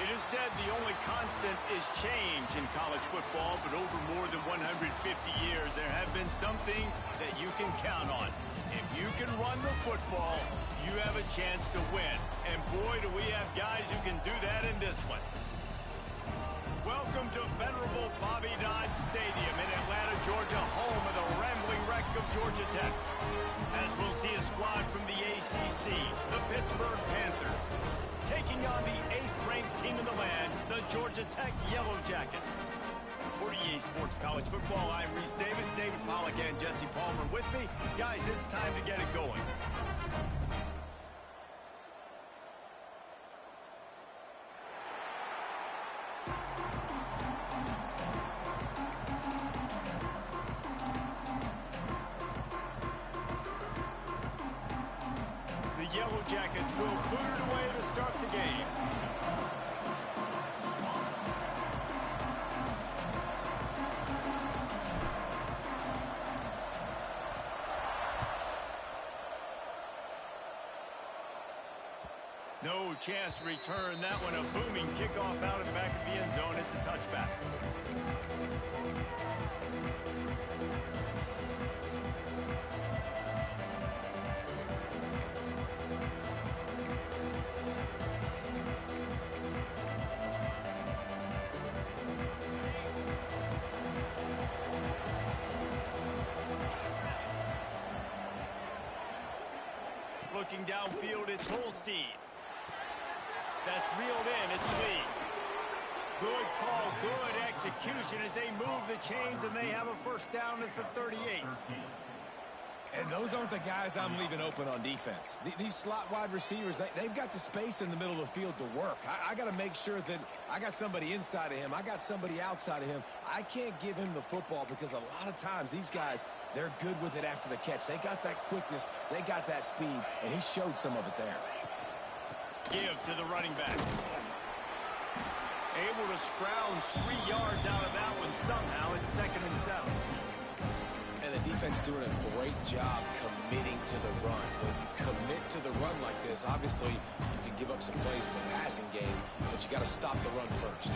It is said the only constant is change in college football, but over more than 150 years, there have been some things that you can count on. If you can run the football, you have a chance to win. And boy, do we have guys who can do that in this one. Welcome to venerable Bobby Dodd Stadium in Atlanta, Georgia, home of the rambling wreck of Georgia Tech. As we'll see a squad from the ACC, the Pittsburgh Panthers, taking on the 8th-ranked team in the land, the Georgia Tech Yellow Jackets. For EA Sports College Football, I'm Reese Davis, David Pollack, and Jesse Palmer with me. Guys, it's time to get it going. The Yellow Jackets will boot it away to start the game. No chance to return that one. A booming kickoff out of the back of the end zone. It's a touchback. Looking downfield, it's Holstein. That's reeled in, it's Lee. Good call, good execution as they move the chains and they have a first down at the 38. And those aren't the guys I'm leaving open on defense. These slot wide receivers, they've got the space in the middle of the field to work. I got to make sure that I got somebody inside of him. I got somebody outside of him. I can't give him the football because a lot of times these guys, they're good with it after the catch. They got that quickness. They got that speed, and he showed some of it there. Give to the running back. Able to scrounge 3 yards out of that one somehow. It's 2nd and 7. And the defense doing a great job committing to the run. When you commit to the run like this, obviously you can give up some plays in the passing game, but you got to stop the run first.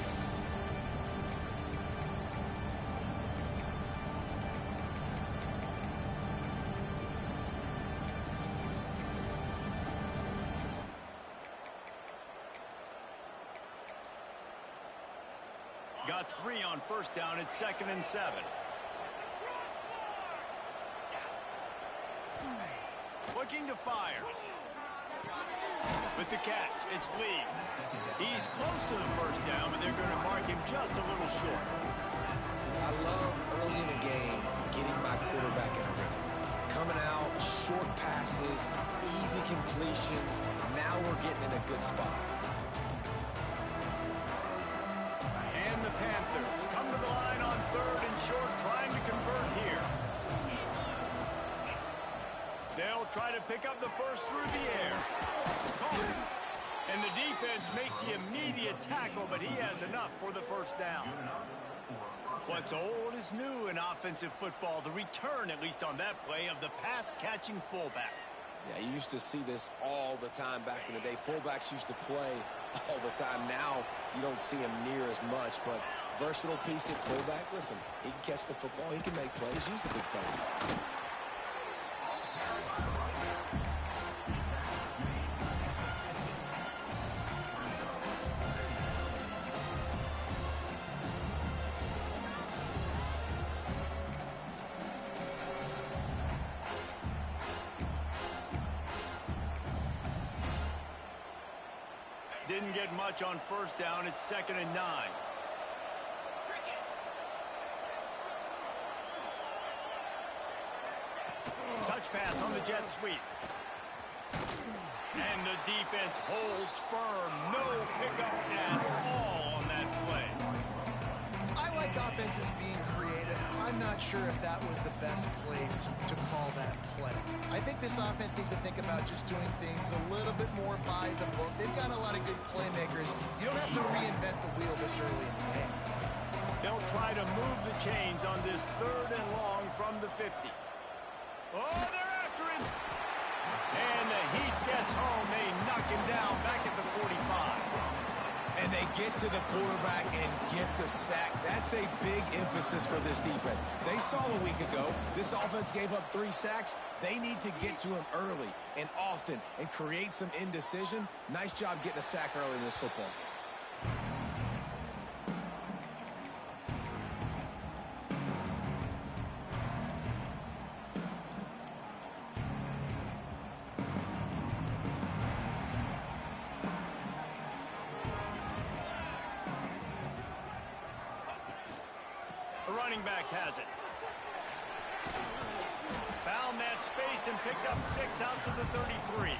Got 3 on first down. It's 2nd and 7. Looking to fire. With the catch, it's Lee. He's close to the first down, but they're going to mark him just a little short. I love early in a game getting my quarterback in a rhythm. Coming out, short passes, easy completions. Now we're getting in a good spot. And the Panthers come to the line on 3rd and short, trying to convert here. They'll try to pick up the first through the air. Caught. And the defense makes the immediate tackle, but he has enough for the first down. What's old is new in offensive football. The return, at least on that play, of the pass-catching fullback. Yeah, you used to see this all the time back in the day. Fullbacks used to play all the time. Now you don't see him near as much, but versatile piece at fullback. Listen, he can catch the football. He can make plays. Use the big fella. Didn't get much on first down. It's 2nd and 9. Touch pass on the jet sweep. And the defense holds firm. No pickup at all on that play. I like offenses being creative. I'm not sure if that was the best place to call that play. I think this offense needs to think about just doing things a little bit more by the book. They've got a lot of good playmakers. You don't have to reinvent the wheel this early in the game. They'll try to move the chains on this 3rd and long from the 50. Oh, they're after him. And the Heat gets home. They knock him down back at the 45. And they get to the quarterback and get the sack. That's a big emphasis for this defense. They saw a week ago, this offense gave up 3 sacks. They need to get to him early and often and create some indecision. Nice job getting a sack early in this football game. The running back has it. Found that space and picked up 6 out to the 33.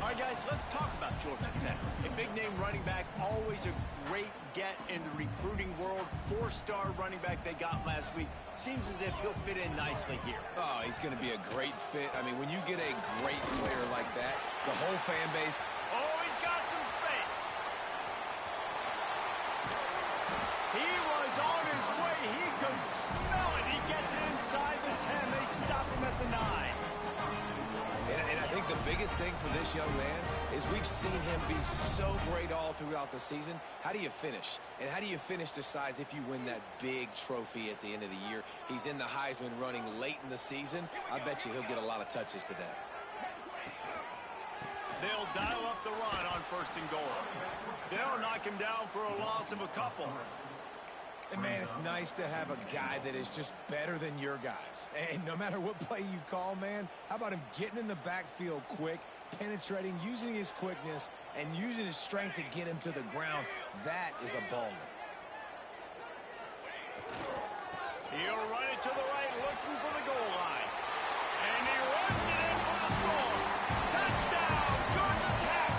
All right, guys, let's talk about Georgia Tech. A big-name running back, always a great get in the recruiting world. 4-star running back they got last week. Seems as if he'll fit in nicely here. Oh, he's going to be a great fit. I mean, when you get a great player like that, the whole fan base... Oh, he's got some space. He was on his way. He could smell it. He gets inside the 10. They stop him at the 9. And I think the biggest thing for this young man is we've seen him be so great all throughout the season. How do you finish? And how do you finish decides if you win that big trophy at the end of the year. He's in the Heisman running late in the season. I bet you he'll get a lot of touches today. They'll dial up the run on 1st and goal. They'll knock him down for a loss of a couple. And, man, it's nice to have a guy that is just better than your guys. And no matter what play you call, man, how about him getting in the backfield quick, penetrating, using his quickness, and using his strength to get him to the ground? That is a baller. He'll run it to the right, looking for the goal line. And he runs it in for the score. Touchdown, Georgia Tech!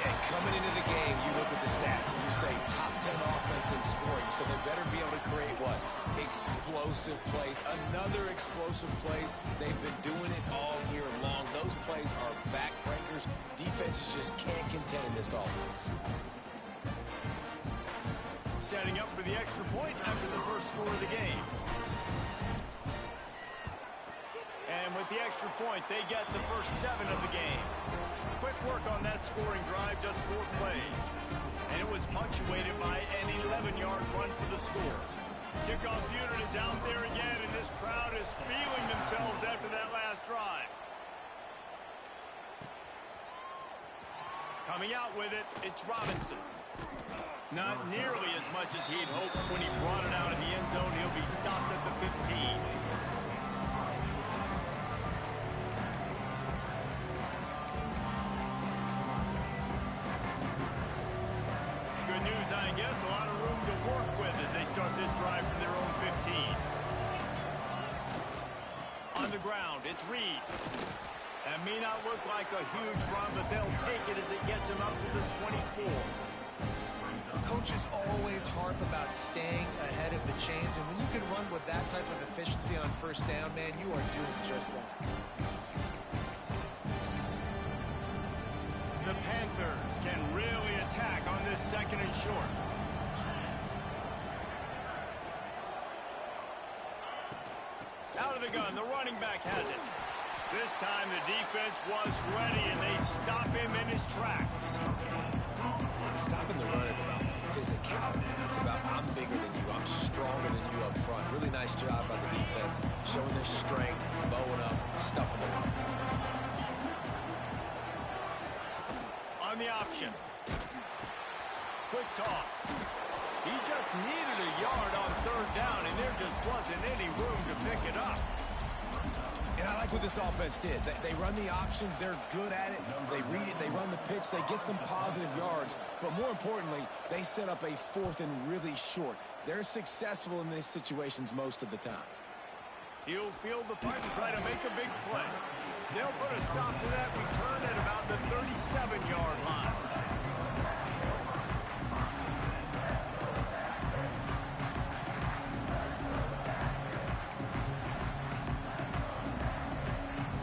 Yeah, coming into the game, you look at the stats and you say top 10 offense in scoring, so they better be able to create what? Explosive plays. Another explosive plays. They've been doing it all year long. Those plays are backbreakers. Defenses just can't contain this offense. Setting up for the extra point after the first score of the game. And with the extra point, they get the first 7 of the game. Quick work on that scoring drive, just 4 plays. And it was punctuated by an 11-yard run for the score. Kickoff unit is out there again, and this crowd is feeling themselves after that last drive. Coming out with it, it's Robinson. Not nearly as much as he'd hoped when he brought it out in the end zone. He'll be stopped at the 15. Good news, I guess. A lot of room to work with as they start this drive from their own 15. On the ground, it's Reed. That may not look like a huge run, but they'll take it as it gets him up to the 24. Coaches always harp about staying ahead of the chains, and when you can run with that type of efficiency on 1st down, man, you are doing just that. The Panthers can really attack on this 2nd and short. Out of the gun, the running back has it. This time the defense was ready, and they stop him in his tracks. Stopping the run is about physicality. It's about I'm bigger than you. I'm stronger than you up front. Really nice job by the defense, showing their strength, bowing up, stuffing the run. On the option. Quick toss. He just needed a yard on 3rd down, and there just wasn't any room to pick it up. And I like what this offense did. They run the option. They're good at it. They read it. They run the pitch. They get some positive yards. But more importantly, they set up a 4th and really short. They're successful in these situations most of the time. He'll field the punt and try to make a big play. They'll put a stop to that return at about the 37-yard line.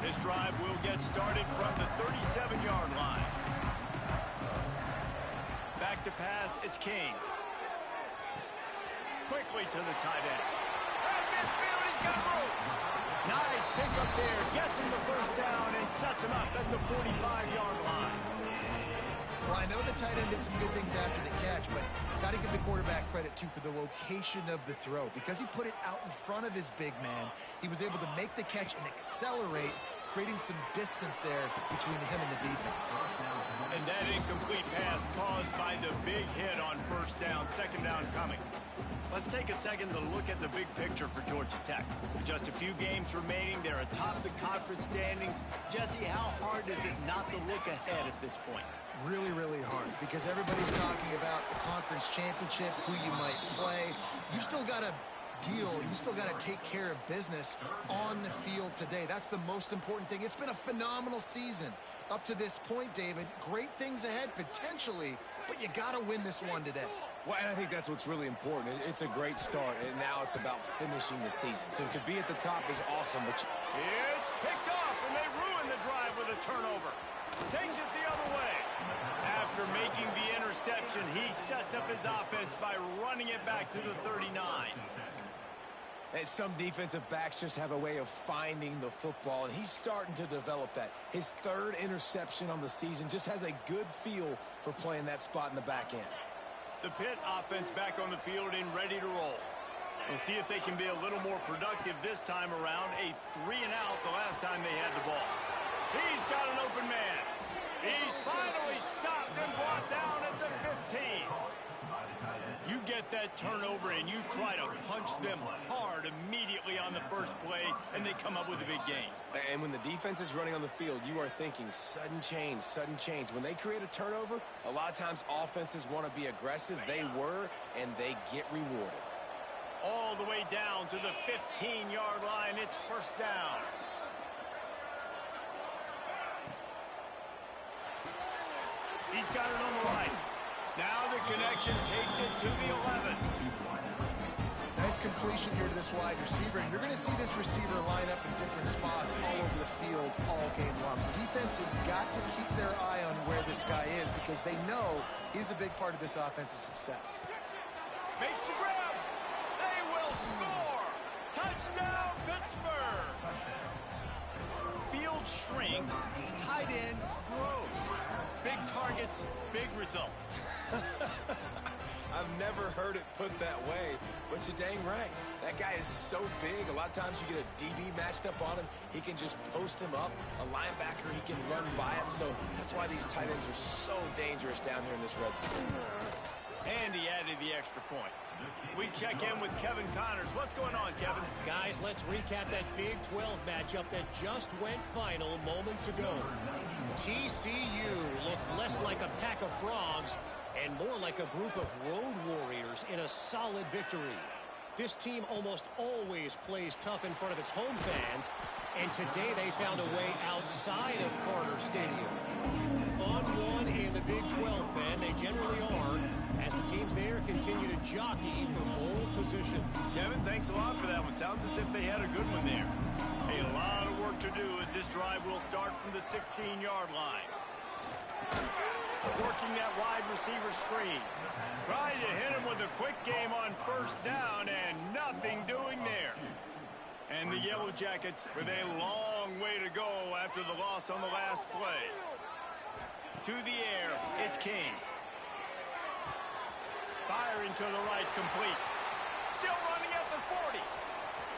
This drive will get started from the 37-yard line. Back to pass, it's King. Quickly to the tight end. At midfield, he's got room. Nice pick up there, gets him the 1st down and sets him up at the 45-yard line. Well, I know the tight end did some good things after the catch, but got to give the quarterback credit, too, for the location of the throw. Because he put it out in front of his big man, he was able to make the catch and accelerate, creating some distance there between him and the defense. And that incomplete pass caused by the big hit on first down, second down coming. Let's take a second to look at the big picture for Georgia Tech. With just a few games remaining, they're atop the conference standings. Jesse, how hard is it not to look ahead at this point? Really, really hard, because everybody's talking about the conference championship, who you might play. You still got to deal. You still got to take care of business on the field today. That's the most important thing. It's been a phenomenal season up to this point, David. Great things ahead, potentially, but you got to win this one today. Well, and I think that's what's really important. It's a great start, and now it's about finishing the season. To be at the top is awesome, but It's picked off, and they ruin the drive with a turnover. Takes it the other way. After making the interception, he sets up his offense by running it back to the 39. And some defensive backs just have a way of finding the football, and he's starting to develop that. His third interception on the season just has a good feel for playing that spot in the back end. The Pitt offense back on the field and ready to roll. We'll see if they can be a little more productive this time around. A 3-and-out the last time they had the ball. He's got an open man. He's finally stopped and brought down at the 15. You get that turnover and you try to punch them hard immediately on the first play, and they come up with a big gain. And when the defense is running on the field, you are thinking sudden change, sudden change. When they create a turnover, a lot of times offenses want to be aggressive. They were, and they get rewarded. All the way down to the 15-yard line. It's first down. He's got it on the right. Now the connection takes it to the 11. Nice completion here to this wide receiver, and you're going to see this receiver line up in different spots all over the field all game long. Defense has got to keep their eye on where this guy is, because they know he's a big part of this offense's success. Makes the grab. They will score. Touchdown, Pittsburgh. Field shrinks. Tight end grows. Big targets, big results. I've never heard it put that way, but you're dang right. That guy is so big. A lot of times you get a DB matched up on him. He can just post him up. A linebacker, he can run by him. So that's why these tight ends are so dangerous down here in this red zone. And he added the extra point. We check in with Kevin Connors. What's going on, Kevin? Guys, let's recap that Big 12 matchup that just went final moments ago. TCU looked less like a pack of frogs and more like a group of road warriors in a solid victory. This team almost always plays tough in front of its home fans, and today they found a way outside of Carter Stadium. Fun one in the Big 12, man. They generally are, as the teams there continue to jockey for pole position. Kevin, thanks a lot for that one. Sounds as if they had a good one there. A lot of work to do as this drive will start from the 16-yard line. Working that wide receiver screen. Trying to hit him with a quick game on first down, and nothing doing there. And the Yellow Jackets with a long way to go after the loss on the last play. To the air, it's King. Firing to the right, complete. Still running at the 40.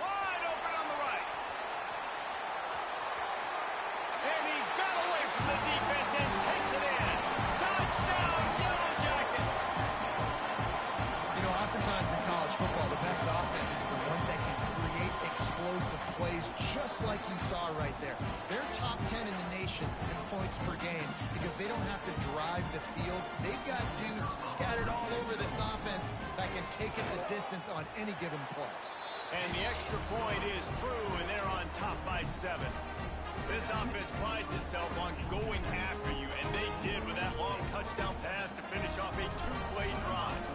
Wide open on the right. And he got away from the defense and takes it in. Touchdown, Yellow Jackets. You know, oftentimes in college football, the best offenses are the ones that can create explosive plays, just like you saw right there. They're top 10 in the nation in points per game because they don't have to drive the field. They've got dudes scattered all over this offense that can take it the distance on any given play. And the extra point is true, and they're on top by 7. This offense prides itself on going after you, and they did with that long touchdown pass to finish off a 2-play drive.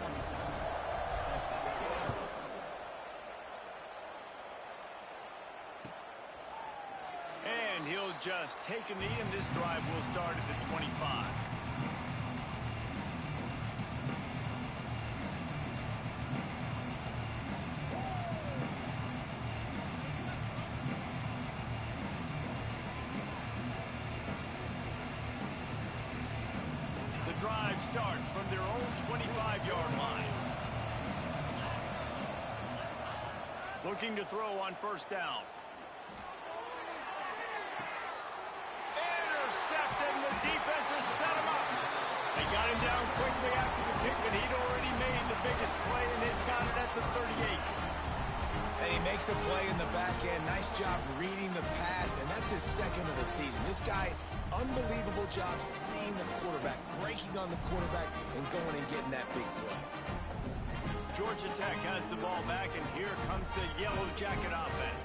And he'll just take a knee, and this drive will start at the 25. starts from their own 25-yard line. Looking to throw on first down. Intercepted, and the defense has set him up. They got him down quickly after the pick, but he'd already made the biggest play, and they've got it at the 38. And he makes a play in the back end. Nice job reading the pass, and that's his second of the season. This guy, unbelievable job seeing the quarterback, breaking on the quarterback, and going and getting that big play. Georgia Tech has the ball back, and here comes the Yellow Jacket offense.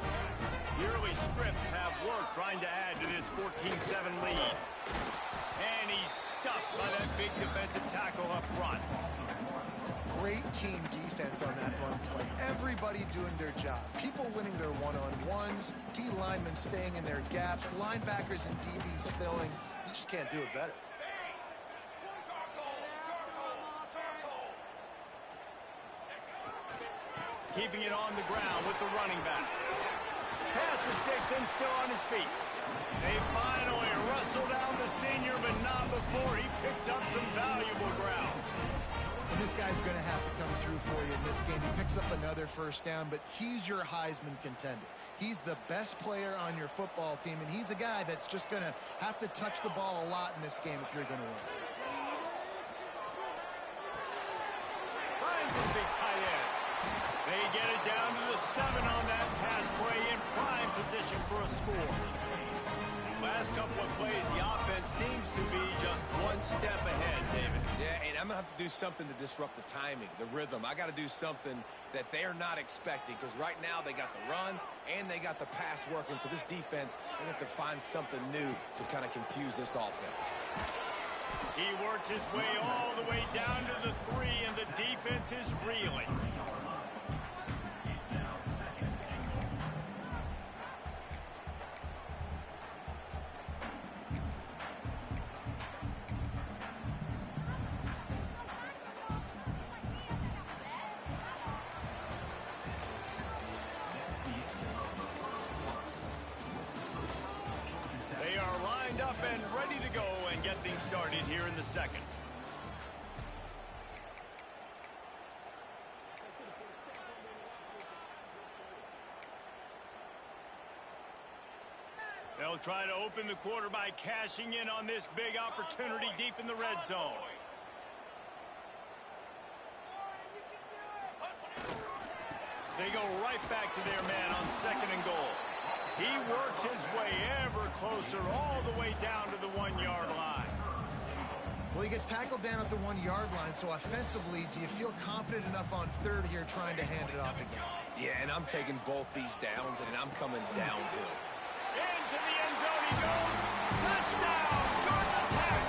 The early scripts have worked trying to add to this 14-7 lead. And he's stuffed by that big defensive tackle up front. Great team defense on that run play. Everybody doing their job. People winning their one-on-ones, D linemen staying in their gaps, linebackers and DBs filling. You just can't do it better. Keeping it on the ground with the running back. Pass escapes him, still on his feet. They finally wrestle down the senior, but not before he picks up some valuable ground. And this guy's going to have to come through for you in this game. He picks up another first down, but he's your Heisman contender. He's the best player on your football team, and he's a guy that's just going to have to touch the ball a lot in this game if you're going to win. Finds his big tight end. They get it down to the 7 on that pass play in prime position for a score. Last couple of plays, the offense seems to be just one step ahead, David. Yeah, and I'm going to have to do something to disrupt the timing, the rhythm. I got to do something that they're not expecting, because right now they got the run and they got the pass working. So this defense, they have to find something new to kind of confuse this offense. He works his way all the way down to the 3, and the defense is reeling. Up and ready to go and get things started here in the second. They'll try to open the quarter by cashing in on this big opportunity deep in the red zone. They go right back to their man on 2nd and goal. He works his way ever closer all the way down to the 1-yard line. Well, he gets tackled down at the 1-yard line, so offensively, do you feel confident enough on 3rd here trying to hand it off again? Yeah, and I'm taking both these downs, and I'm coming downhill. Into the end zone he goes. Touchdown, Georgia Tech!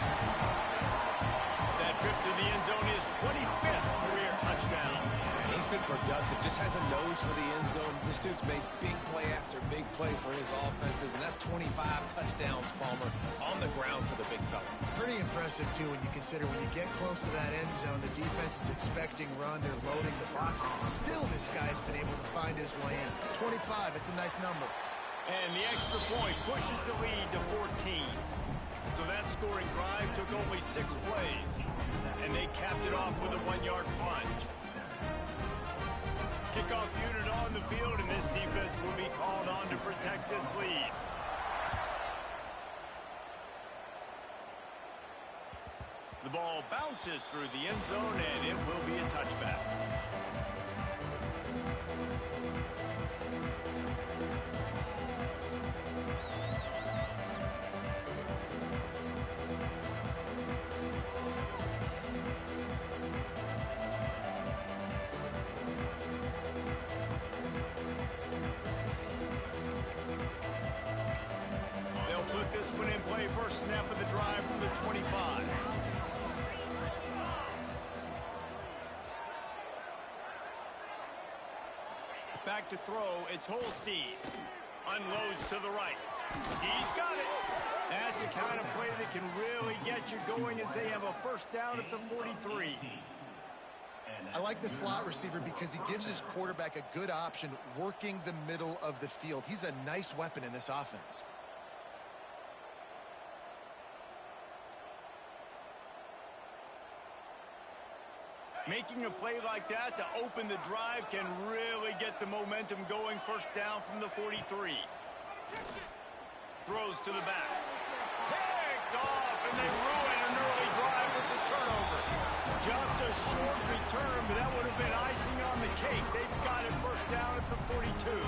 That trip to the end zone is 25th career touchdown. He's been productive, just has a nose for the end zone. This dude's made big play after big play for his offenses, and that's 25 touchdowns, Palmer, on the ground for the big fella. Pretty impressive, too, when you consider when you get close to that end zone, the defense is expecting run, they're loading the boxes. Still, this guy's been able to find his way in. 25, it's a nice number. And the extra point pushes the lead to 14. So that scoring drive took only 6 plays, and they capped it off with a 1-yard plunge. Kickoff unit on the field, and this defense will be called on to protect this lead. The ball bounces through the end zone, and it will be a touchback. First snap of the drive from the 25. Back to throw, it's Holstein. Unloads to the right. He's got it. That's the kind of play that can really get you going as they have a first down at the 43. I like the slot receiver because he gives his quarterback a good option working the middle of the field. He's a nice weapon in this offense. Making a play like that to open the drive can really get the momentum going. First down from the 43. Throws to the back. Picked off, and they ruin an early drive with the turnover. Just a short return, but that would have been icing on the cake. They've got it first down at the 42.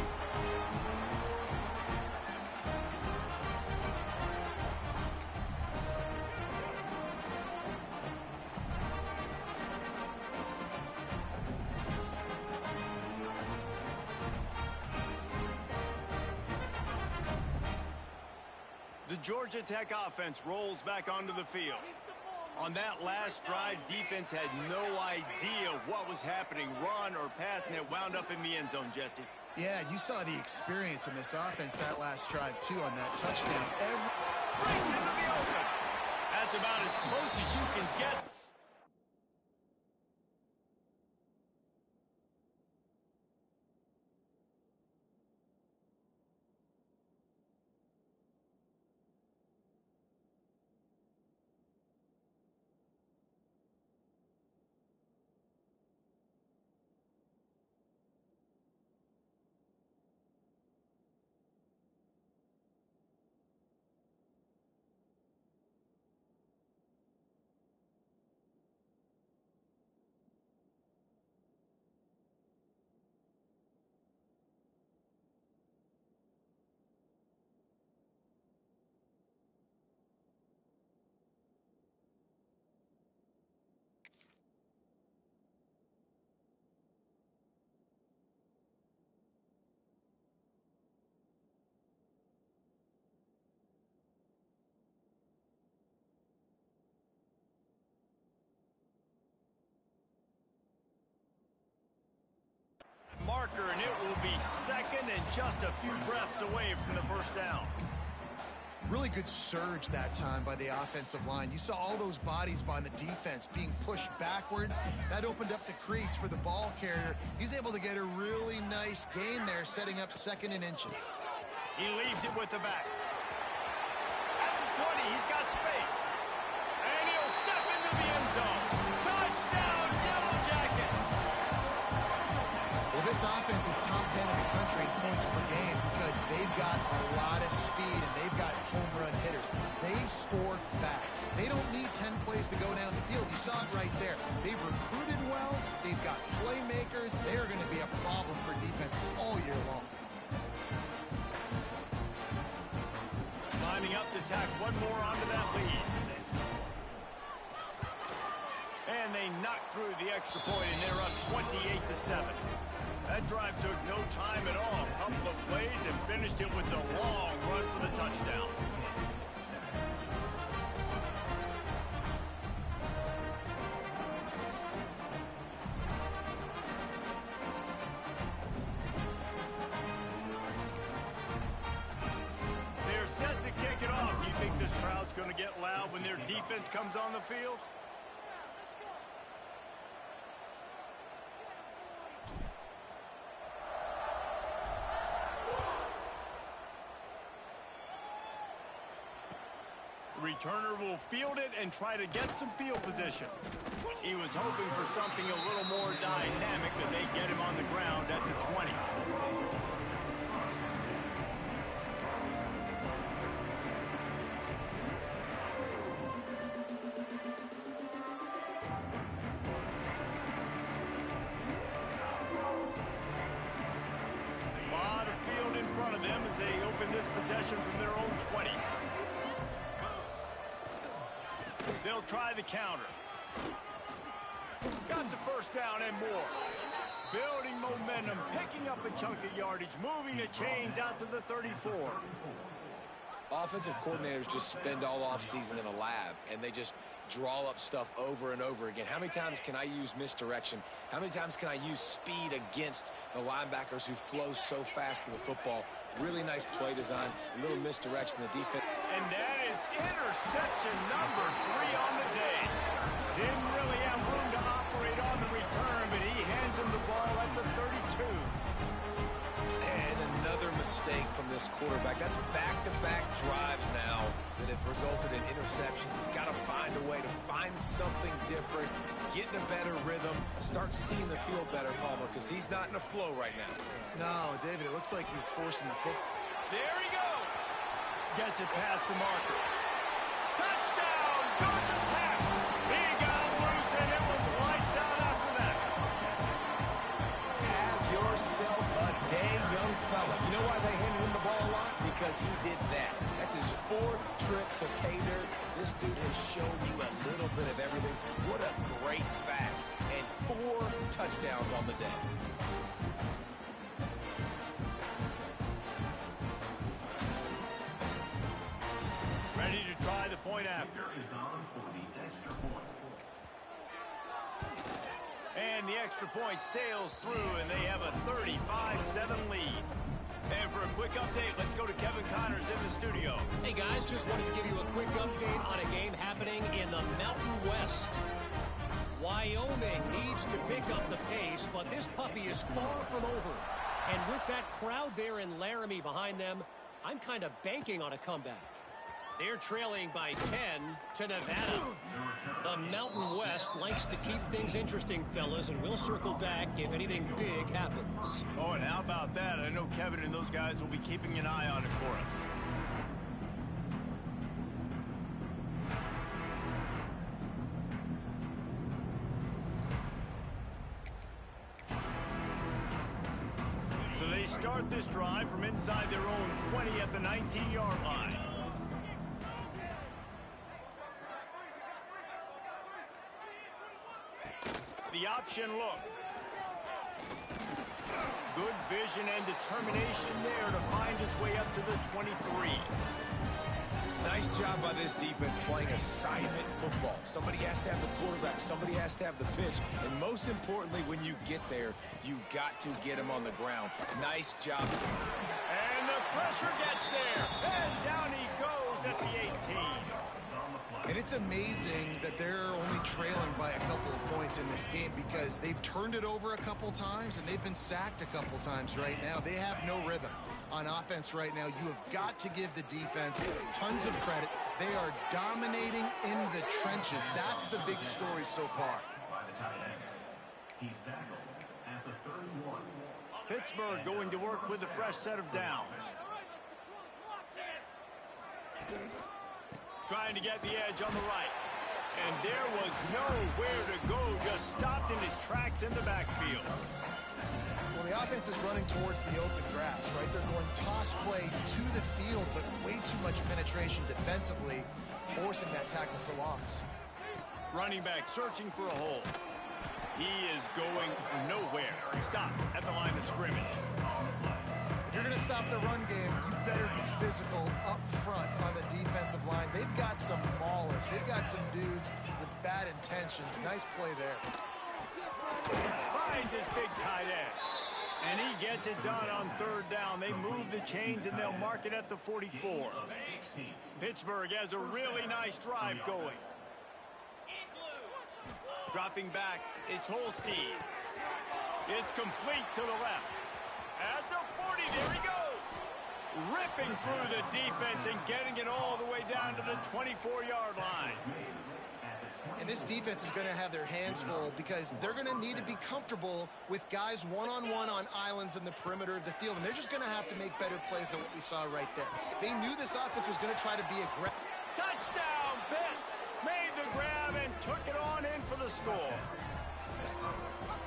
The Georgia Tech offense rolls back onto the field. On that last drive, defense had no idea what was happening, run or pass, and it wound up in the end zone, Jesse. Yeah, you saw the experience in this offense that last drive, too, on that touchdown. Brings into the open. That's about as close as you can get. Marker, and it will be second and just a few breaths away from the first down. Really good surge that time by the offensive line. You saw all those bodies by the defense being pushed backwards. That opened up the crease for the ball carrier. He's able to get a really nice gain there, setting up second and inches. He leaves it with the back. At the 20, he's got space. And he'll step into the end zone. Touchdown, Yellow Jackets! Well, this offense is top 10 in the country in points per game because they've got a lot of speed and they've got home run hitters. They score fast. They don't need 10 plays to go down the field. You saw it right there. They've recruited well. They've got playmakers. They're going to be a problem for defense all year long. Lining up to tack one more onto that lead. And they knocked through the extra point, and they're up 28-7. That drive took no time at all. A couple of plays and finished it with a long run for the touchdown. They're set to kick it off. You think this crowd's going to get loud when their defense comes on the field? Returner will field it and try to get some field position. He was hoping for something a little more dynamic, but they get him on the ground at the 20. A lot of field in front of them as they open this possession from their own 20. They'll try the counter. Got the first down and more. Building momentum, picking up a chunk of yardage, moving the chains out to the 34. Offensive coordinators just spend all offseason in a lab, and they just draw up stuff over and over again. How many times can I use misdirection? How many times can I use speed against the linebackers who flow so fast to the football? Really nice play design, a little misdirection in the defense. And that is interception number 3 on the day. Didn't really have room to operate on the return, but he hands him the ball at the 32. And another mistake from this quarterback. That's back-to-back drives now that have resulted in interceptions. He's got to find a way to find something different, get in a better rhythm, start seeing the field better, Palmer, because he's not in a flow right now. No, David, it looks like he's forcing the foot. There he goes. Gets it past the marker. Touchdown, Georgia Tech. He got loose, and it was lights out after that. Have yourself a day, young fella. You know why they handed him the ball a lot? Because he did that. That's his 4th trip to pay dirt. This dude has shown you a little bit of everything. What a great back. And 4 touchdowns on the day. Ready to try the point after. And the extra point sails through, and they have a 35-7 lead. And for a quick update, let's go to Kevin Connors in the studio. Hey guys, just wanted to give you a quick update on a game happening in the Mountain West. Wyoming needs to pick up the pace, but this puppy is far from over. And with that crowd there in Laramie behind them, I'm kind of banking on a comeback. They're trailing by 10 to Nevada. The Mountain West likes to keep things interesting, fellas, and we'll circle back if anything big happens. Oh, and how about that? I know Kevin and those guys will be keeping an eye on it for us. So they start this drive from inside their own 20 at the 19-yard line. The option look. Good vision and determination there to find his way up to the 23. Nice job by this defense playing assignment football. Somebody has to have the quarterback. Somebody has to have the pitch. And most importantly, when you get there, you got to get him on the ground. Nice job. And the pressure gets there. And down he goes at the 18. And it's amazing that they're only trailing by a couple of points in this game because they've turned it over a couple times and they've been sacked a couple times right now. They have no rhythm on offense right now. You have got to give the defense tons of credit. They are dominating in the trenches. That's the big story so far. He's tackled at the 31. Pittsburgh going to work with a fresh set of downs. Trying to get the edge on the right. And there was nowhere to go, just stopped in his tracks in the backfield. Well, the offense is running towards the open grass, right? They're going toss play to the field, but way too much penetration defensively, forcing that tackle for loss. Running back searching for a hole. He is going nowhere. Stop at the line of scrimmage. If you're going to stop the run game, you better be physical up front on the defensive line. They've got some maulers. They've got some dudes with bad intentions. Nice play there. Finds his big tight end. And he gets it done on 3rd down. They move the chains and they'll mark it at the 44. Pittsburgh has a really nice drive going. Dropping back, it's Holstein. It's complete to the left. At the 40, there he goes. Ripping through the defense and getting it all the way down to the 24-yard line. And this defense is going to have their hands full because they're going to need to be comfortable with guys one-on-one on islands in the perimeter of the field. And they're just going to have to make better plays than what we saw right there. They knew this offense was going to try to be aggressive. Touchdown, Pitt! Made the grab and took it on in for the score.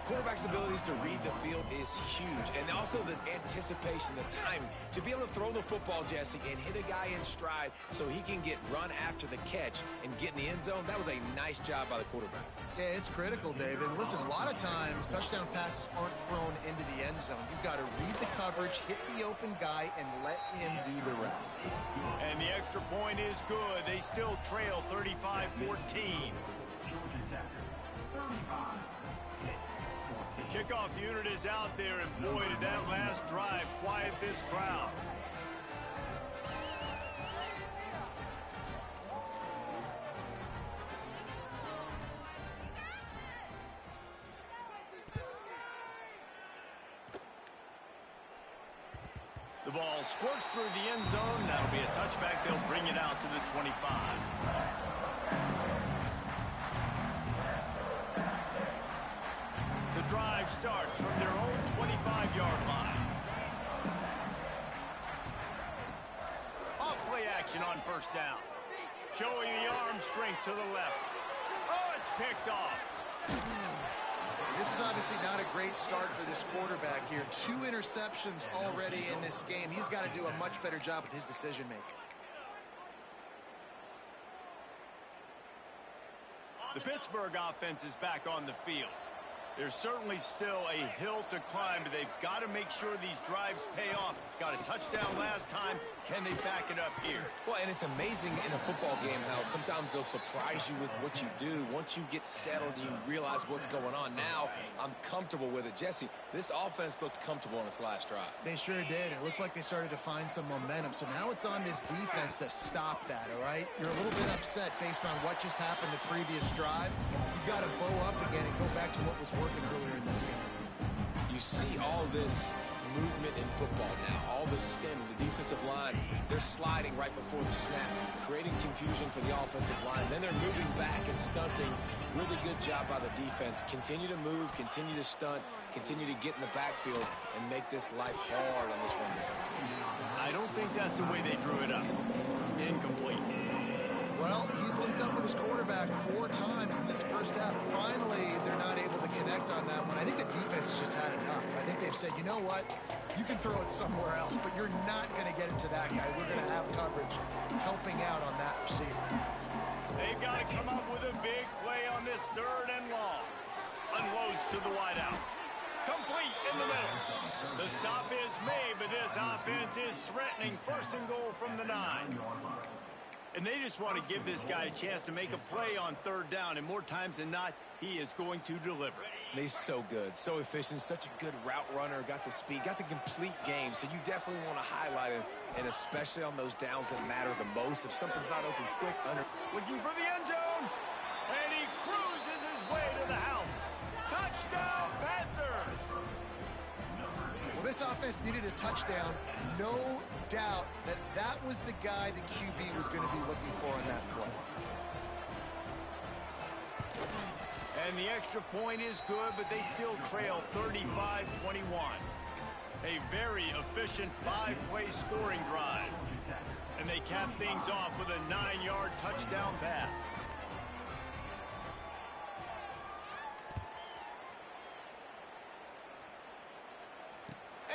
Quarterback's abilities to read the field is huge. And also the anticipation, the timing. To be able to throw the football, Jesse, and hit a guy in stride so he can get run after the catch and get in the end zone, that was a nice job by the quarterback. Yeah, it's critical, David. Listen, a lot of times touchdown passes aren't thrown into the end zone. You've got to read the coverage, hit the open guy, and let him do the rest. And the extra point is good. They still trail 35-14. The kickoff unit is out there, and boy, did that last drive quiet this crowd. The ball squirts through the end zone. That'll be a touchback. They'll bring it out to the 25. The drive starts from their own 25-yard line. Off-play action on first down. Showing the arm strength to the left. Oh, it's picked off. This is obviously not a great start for this quarterback here. 2 interceptions already in this game. He's got to do a much better job with his decision-making. The Pittsburgh offense is back on the field. There's certainly still a hill to climb, but they've got to make sure these drives pay off. Got a touchdown last time. Can they back it up here? Well, and it's amazing in a football game how sometimes they'll surprise you with what you do. Once you get settled, you realize what's going on. Now, I'm comfortable with it. Jesse, this offense looked comfortable on its last drive. They sure did. It looked like they started to find some momentum. So now it's on this defense to stop that, all right? You're a little bit upset based on what just happened the previous drive. You've got to bow up again and go back to what was working earlier in this game. You see all this movement in football now, all the stemming, the defensive line, they're sliding right before the snap, creating confusion for the offensive line. Then they're moving back and stunting. Really good job by the defense. Continue to move, continue to stunt, continue to get in the backfield and make this life hard on this running back. I don't think that's the way they drew it up. Incomplete. Well, he's linked up with his quarterback 4 times in this first half. Finally, they're not able to connect on that one. I think the defense just had enough. I think they've said, you know what? You can throw it somewhere else, but you're not going to get it to that guy. We're going to have coverage helping out on that receiver. They've got to come up with a big play on this 3rd and long. Unloads to the wideout. Complete in the middle. The stop is made, but this offense is threatening. 1st and goal from the 9. And they just want to give this guy a chance to make a play on 3rd down, and more times than not, he is going to deliver. And he's so good, so efficient, such a good route runner, got the speed, got the complete game, so you definitely want to highlight him, and especially on those downs that matter the most. If something's not open quick, Looking for the end zone, and he cruises his way to the house. Touchdown, Panthers! Well, this offense needed a touchdown. No doubt that that was the guy the QB was going to be looking for on that play. And the extra point is good, but they still trail 35-21. A very efficient 5-play scoring drive. And they cap things off with a 9-yard touchdown pass.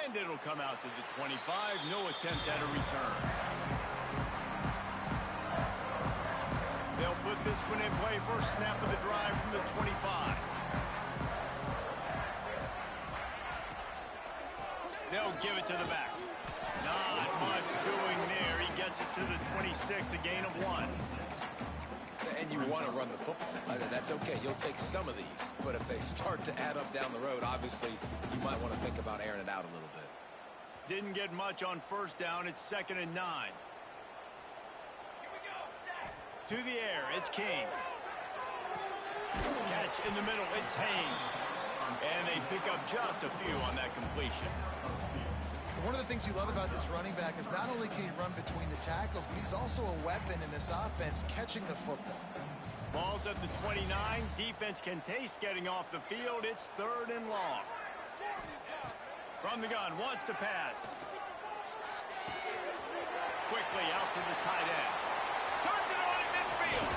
And it'll come out to the 25. No attempt at a return. They'll put this one in play. First snap of the drive from the 25. They'll give it to the back. Not much doing there. He gets it to the 26, a gain of 1. and you want to run the football. That's okay. You'll take some of these. But if they start to add up down the road, obviously, you might want to think about airing it out a little bit. Didn't get much on 1st down. It's 2nd and 9. To the air, it's King. Catch in the middle, it's Haynes. And they pick up just a few on that completion. One of the things you love about this running back is not only can he run between the tackles, but he's also a weapon in this offense, catching the football. Ball's at the 29. Defense can taste getting off the field. It's 3rd and long. From the gun, wants to pass. Quickly out to the tight end. Turns it on in midfield.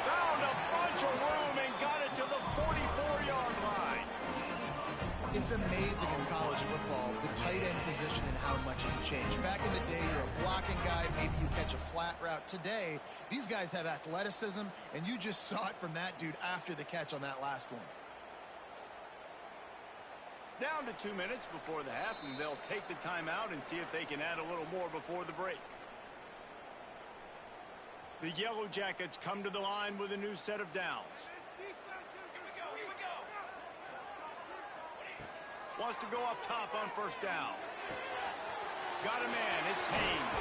Found a bunch of room and got it to the 44-yard line. It's amazing in college football, the tight end position and how much has changed. Back in the day, you're a blocking guy, maybe you catch a flat route. Today, these guys have athleticism, and you just saw it from that dude after the catch on that last one. Down to 2 minutes before the half, and they'll take the timeout and see if they can add a little more before the break. The Yellow Jackets come to the line with a new set of downs. Wants to go up top on 1st down. Got a man, it's Haynes.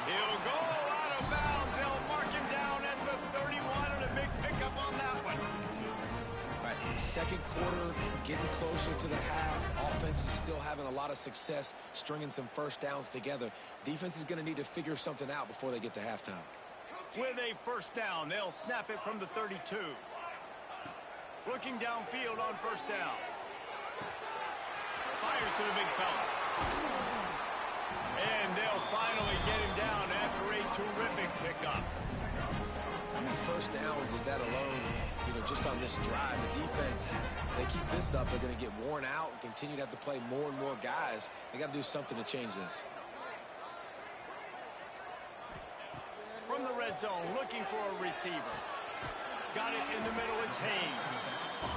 He'll go out of bounds. They'll mark him down at the 31 and a big pickup on that one. Right. Second quarter, getting closer to the half. Offense is still having a lot of success stringing some first downs together. Defense is going to need to figure something out before they get to halftime. With a first down, they'll snap it from the 32. Looking downfield on first down. Fires to the big fella. And they'll finally get him down after a terrific pickup. How many first downs is that alone? You know, just on this drive, the defense, they keep this up, they're going to get worn out and continue to have to play more and more guys. They got to do something to change this. From the red zone, looking for a receiver. Got it in the middle, it's Haynes.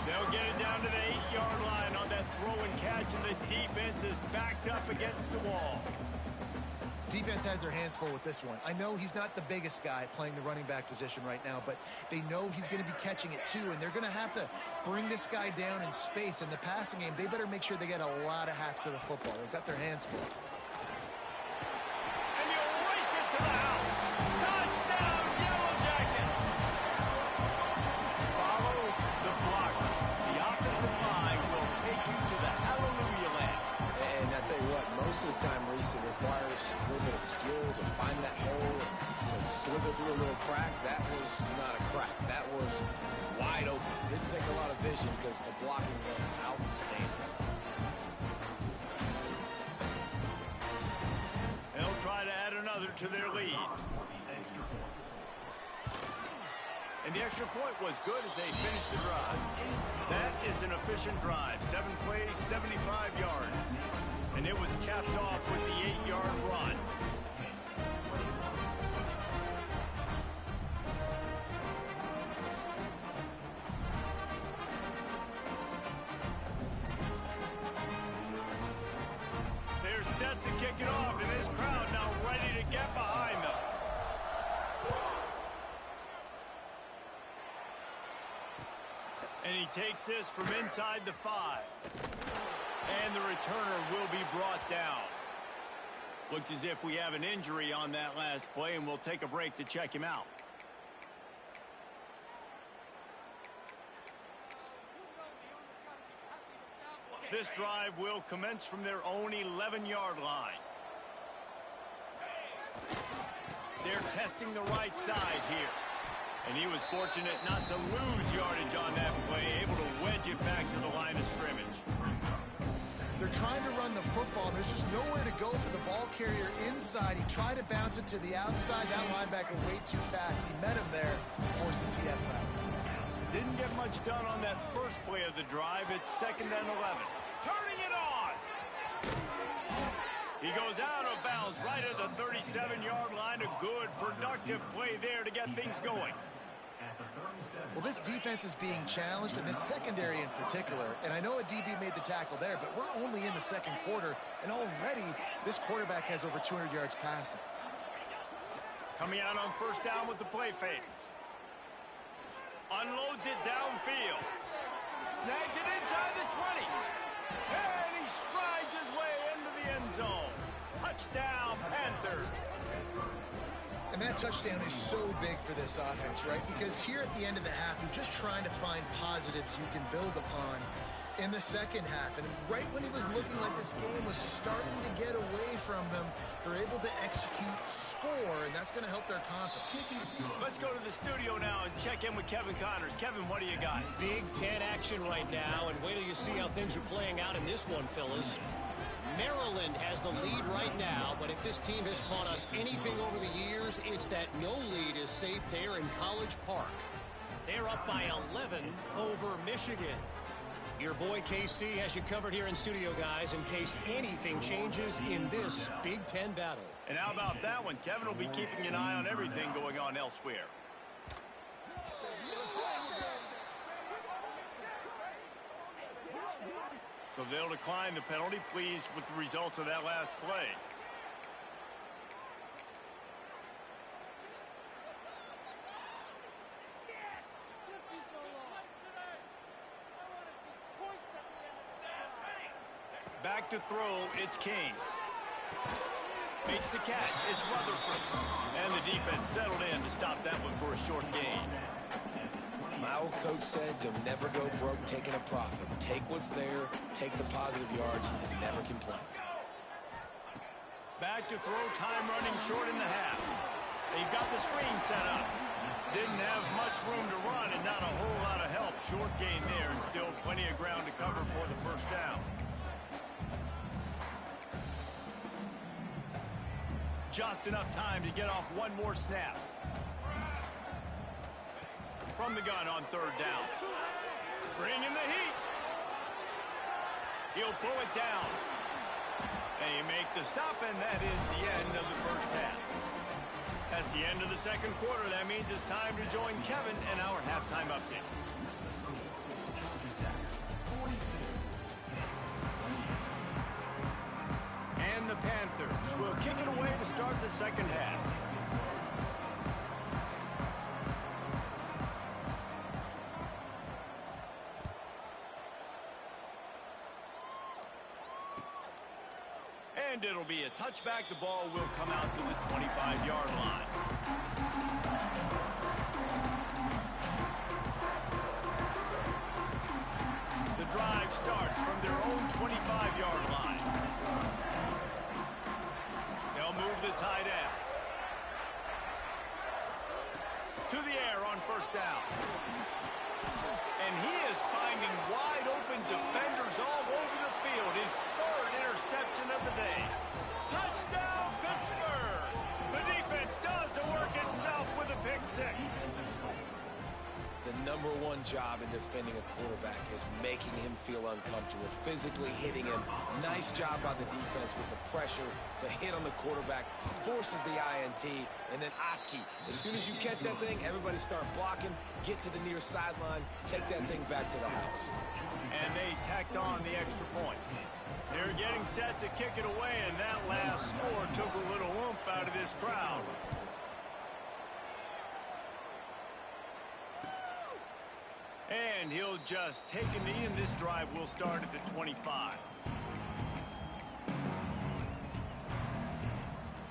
They'll get it down to the 8-yard line on that throw and catch, and the defense is backed up against the wall. Defense has their hands full with this one. I know he's not the biggest guy playing the running back position right now, but they know he's going to be catching it too, and they're going to have to bring this guy down in space. In the passing game, they better make sure they get a lot of hats to the football. They've got their hands full. And you race it to the house. Touchdown, Yellow Jackets! Follow the blocker. The offensive line will take you to the hallelujah land. And I tell you what, most of the time, Reese, it requires a little bit of skill to find that hole and slither through a little crack. That was not a crack. That was wide open. Didn't take a lot of vision because the blocking was outstanding. They'll try to add another to their lead. And the extra point was good as they finished the drive. That is an efficient drive. 7 plays, 75 yards. And it was capped off with the 8-yard run. They're set to kick it off, and this crowd now ready to get behind them. And he takes this from inside the 5. And the returner will be brought down. Looks as if we have an injury on that last play, and we'll take a break to check him out. This drive will commence from their own 11-yard line. They're testing the right side here. And he was fortunate not to lose yardage on that play, able to wedge it back to the line of scrimmage. They're trying to run the football. There's just nowhere to go for the ball carrier inside. He tried to bounce it to the outside. That linebacker way too fast. He met him there and forced the TF out. Didn't get much done on that first play of the drive. It's 2nd and 11. Turning it on! He goes out of bounds right at the 37-yard line. A good, productive play there to get things going. Well, this defense is being challenged, and this secondary in particular. And I know a DB made the tackle there, but we're only in the second quarter, and already this quarterback has over 200 yards passing. Coming out on first down with the play fake. Unloads it downfield. Snags it inside the 20. And he strides his way into the end zone. Touchdown, Panthers. And that touchdown is so big for this offense, right? Because here at the end of the half, you're just trying to find positives you can build upon in the second half. And right when it was looking like this game was starting to get away from them, they're able to execute, score, and that's going to help their confidence. Let's go to the studio now and check in with Kevin Connors. Kevin, what do you got? Big Ten action right now, and wait till you see how things are playing out in this one, Phyllis. Maryland has the lead right now, but if this team has taught us anything over the years, it's that no lead is safe there in College Park. They're up by 11 over Michigan. Your boy KC has you covered here in studio, guys, in case anything changes in this Big Ten battle. And how about that one? Kevin will be keeping an eye on everything going on elsewhere. So they'll decline the penalty. Pleased with the results of that last play. Back to throw, it's King. Makes the catch, it's Rutherford. And the defense settled in to stop that one for a short gain. My old coach said you'll never go broke taking a profit. Take what's there, take the positive yards, and never complain. Back to throw, time running short in the half. They've got the screen set up. Didn't have much room to run and not a whole lot of help. Short gain there and still plenty of ground to cover for the first down. Just enough time to get off one more snap. From the gun on third down. Bringing the heat. He'll pull it down. They make the stop, and that is the end of the first half. That's the end of the second quarter. That means it's time to join Kevin in our halftime update. And the Panthers will kick it away to start the second half. And it'll be a touchback. The ball will come out to the 25-yard line. The drive starts from their own 25-yard line. They'll move the tight end. To the air on first down. And he is finding wide open defenders all over the field. His third interception of the day. Touchdown, Pittsburgh! The defense does the work itself with a pick six. The number one job in defending a quarterback is making him feel uncomfortable, physically hitting him. Nice job by the defense with the pressure, the hit on the quarterback, forces the INT, and then Oski. As soon as you catch that thing, everybody start blocking, get to the near sideline, take that thing back to the house. And they tacked on the extra point. They're getting set to kick it away, and that last score took a little oomph out of this crowd. And he'll just take a knee, and this drive will start at the 25.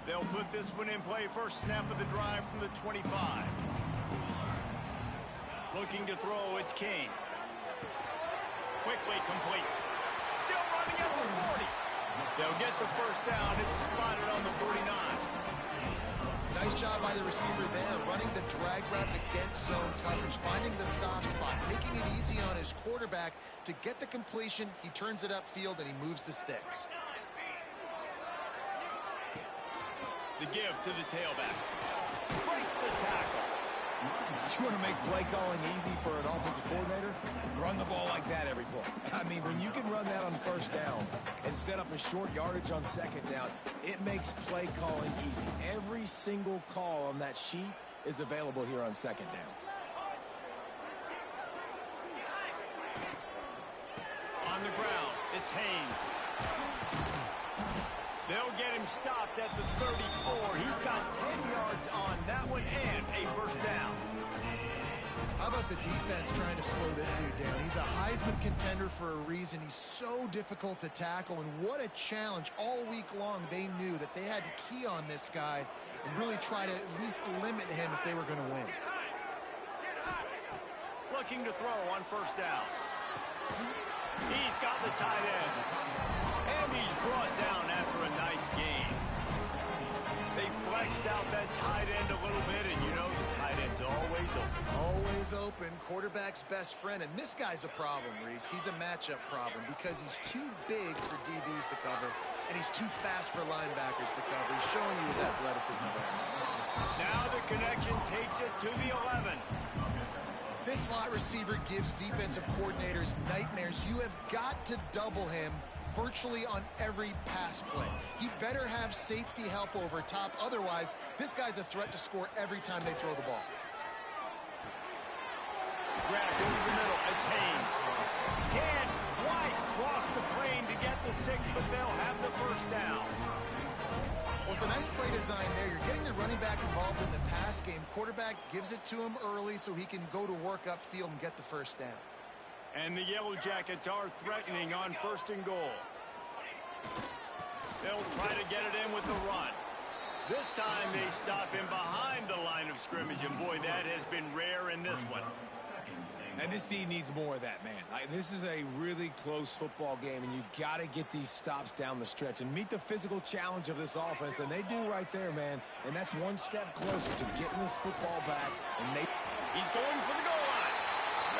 They'll put this one in play. First snap of the drive from the 25. Looking to throw, it's King. Quickly complete. Still running at the 40. They'll get the first down. It's spotted on the 49. Nice job by the receiver there, running the drag route against zone coverage, finding the soft spot, making it easy on his quarterback to get the completion. He turns it upfield, and he moves the sticks. The give to the tailback. Breaks the tackle. You want to make play calling easy for an offensive coordinator? Run the ball like that every play. I mean, when you can run that on first down and set up a short yardage on second down, it makes play calling easy. Every single call on that sheet is available here on second down. On the ground, it's Haynes. They'll get him stopped at the 34. He's got 10 yards on that one and a first down. How about the defense trying to slow this dude down? He's a Heisman contender for a reason. He's so difficult to tackle, and what a challenge. All week long, they knew that they had to key on this guy and really try to at least limit him if they were going to win. Looking to throw on first down. He's got the tight end. And he's brought down after a nice gain. They flexed out that tight end a little bit, and you know the tight end's always open. Always open, quarterback's best friend, and this guy's a problem, Reese. He's a matchup problem because he's too big for DBs to cover, and he's too fast for linebackers to cover. He's showing you his athleticism there. Now the connection takes it to the 11. This slot receiver gives defensive coordinators nightmares. You have got to double him virtually on every pass play. He better have safety help over top. Otherwise, this guy's a threat to score every time they throw the ball. Grabbed into the middle. It's Haynes. Can't quite cross the plane to get the 6, but they'll have the first down. Well, it's a nice play design there. You're getting the running back involved in the pass game. Quarterback gives it to him early so he can go to work upfield and get the first down. And the Yellow Jackets are threatening on first and goal. They'll try to get it in with the run. This time they stop him behind the line of scrimmage, and boy, that has been rare in this one. And this team needs more of that, man. This is a really close football game, and you got to get these stops down the stretch and meet the physical challenge of this offense, and they do right there, man. And that's one step closer to getting this football back. And he's going for the goal line.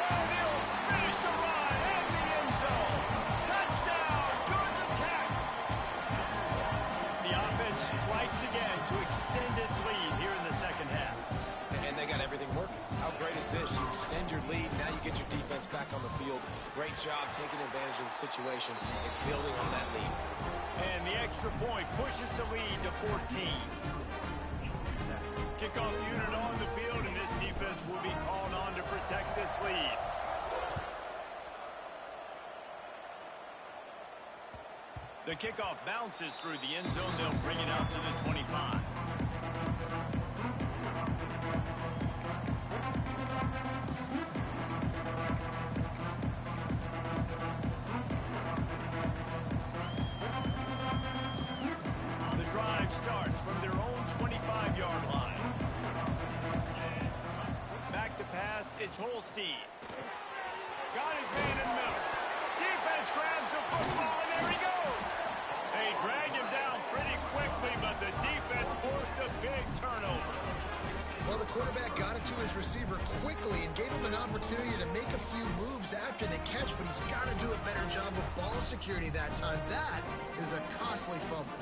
And he'll finish the run in the end zone. Touchdown, Georgia Tech. The offense strikes again to extend its lead here in the second half. And they got everything working. How great is this? You extend your lead, now you get your defense back on the field. Great job taking advantage of the situation and building on that lead. And the extra point pushes the lead to 14. Kickoff unit on the field, and this defense will be called on to protect this lead. The kickoff bounces through the end zone. They'll bring it out to the 25. Starts from their own 25-yard line. Back to pass, it's Holstein. Got his man in the middle. Defense grabs the football, and there he goes. They drag him down pretty quickly, but the defense forced a big turnover. Well, the quarterback got it to his receiver quickly and gave him an opportunity to make a few moves after the catch, but he's got to do a better job with ball security that time. That is a costly fumble.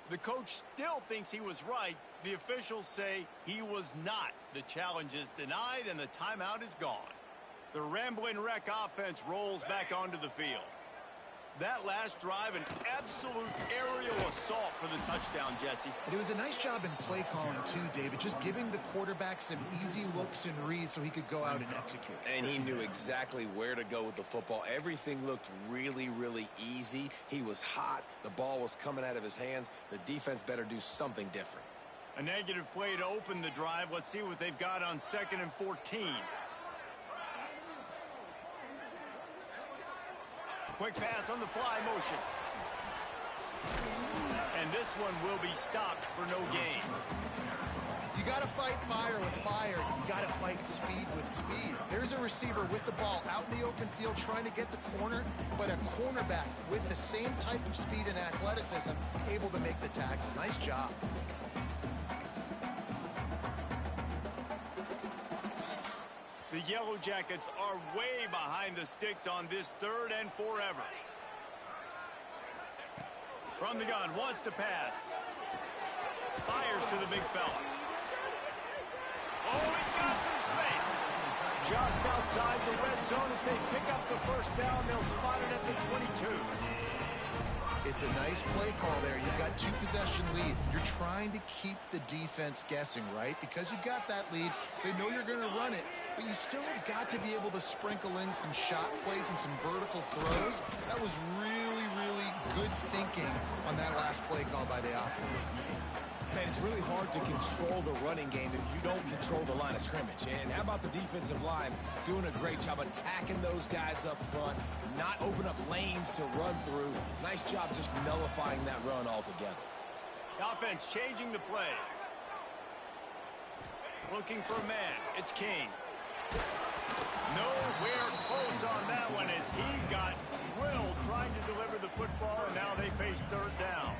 The coach still thinks he was right. The officials say he was not. The challenge is denied, and the timeout is gone. The Ramblin' Wreck offense rolls back onto the field. That last drive, an absolute aerial assault for the touchdown, Jesse. And it was a nice job in play calling, too, David, just giving the quarterback some easy looks and reads so he could go out and execute. And he knew exactly where to go with the football. Everything looked really, really easy. He was hot. The ball was coming out of his hands. The defense better do something different. A negative play to open the drive. Let's see what they've got on 2nd and 14. Quick pass on the fly motion. And this one will be stopped for no gain. You got to fight fire with fire. You got to fight speed with speed. There's a receiver with the ball out in the open field trying to get the corner, but a cornerback with the same type of speed and athleticism able to make the tackle. Nice job. The Yellow Jackets are way behind the sticks on this 3rd and forever. From the gun, wants to pass. Fires to the big fella. Oh, he's got some space. Just outside the red zone as they pick up the first down. They'll spot it at the 22. It's a nice play call there. You've got 2-possession lead. You're trying to keep the defense guessing, right? Because you've got that lead, they know you're going to run it, but you still have got to be able to sprinkle in some shot plays and some vertical throws. That was really, really good thinking on that last play call by the offense. Man, it's really hard to control the running game if you don't control the line of scrimmage. And how about the defensive line doing a great job attacking those guys up front, not open up lanes to run through. Nice job just nullifying that run altogether. The offense changing the play. Looking for a man. It's King. Nowhere close on that one as he got drilled trying to deliver the football, and now they face 3rd down.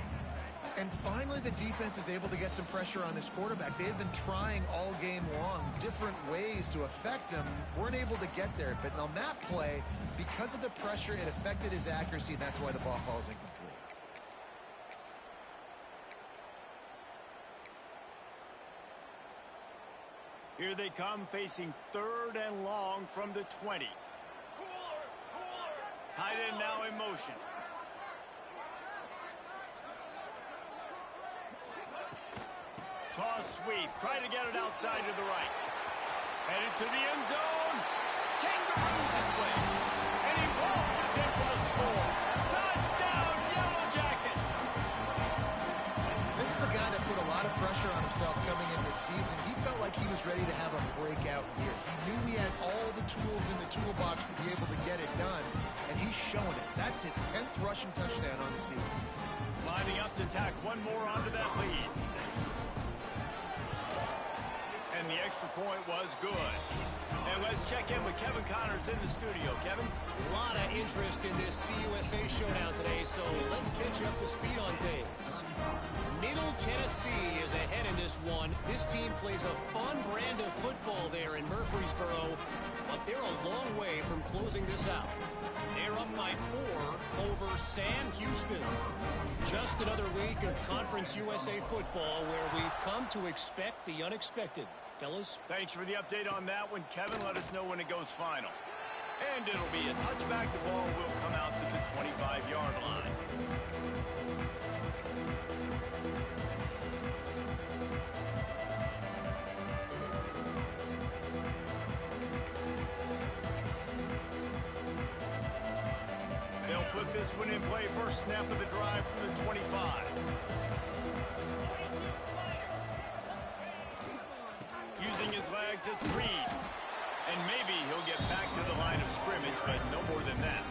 And finally, the defense is able to get some pressure on this quarterback. They had been trying all game long different ways to affect him. Weren't able to get there. But on that play, because of the pressure, it affected his accuracy, and that's why the ball falls incomplete. Here they come facing 3rd and long from the 20. Tight end now in motion. Toss sweep. Try to get it outside to the right. Headed to the end zone. Kangaroos his way. And he waltzes in for the himself coming in this season. He felt like he was ready to have a breakout year. He knew he had all the tools in the toolbox to be able to get it done, and he's shown it. That's his 10th rushing touchdown on the season. Lining up to tack one more onto that lead. And the extra point was good. And let's check in with Kevin Connors in the studio. Kevin? A lot of interest in this CUSA showdown today, so let's catch you up to speed on things. Middle Tennessee is ahead in this one. This team plays a fun brand of football there in Murfreesboro, but they're a long way from closing this out. They're up by 4 over Sam Houston. Just another week of Conference USA football where we've come to expect the unexpected. Fellas? Thanks for the update on that one, Kevin. Let us know when it goes final. And it'll be a touchback. The ball will come out to the 25-yard line. They'll put this one in play. First snap of the drive from the 25. Using his legs, it's Reed. And maybe he'll get back to the line of scrimmage, but no more than that.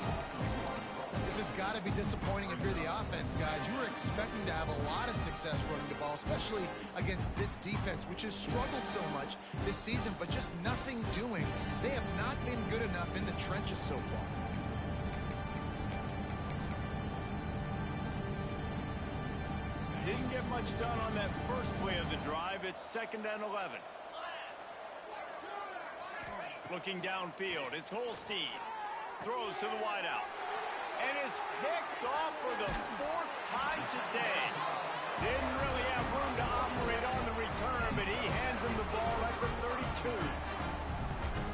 This has got to be disappointing if you're the offense, guys. You were expecting to have a lot of success running the ball, especially against this defense, which has struggled so much this season, but just nothing doing. They have not been good enough in the trenches so far. Didn't get much done on that first play of the drive. It's 2nd and 11. Looking downfield, it's Holstein. Throws to the wideout. And it's picked off for the 4th time today. Didn't really have room to operate on the return, but he hands him the ball at the 32.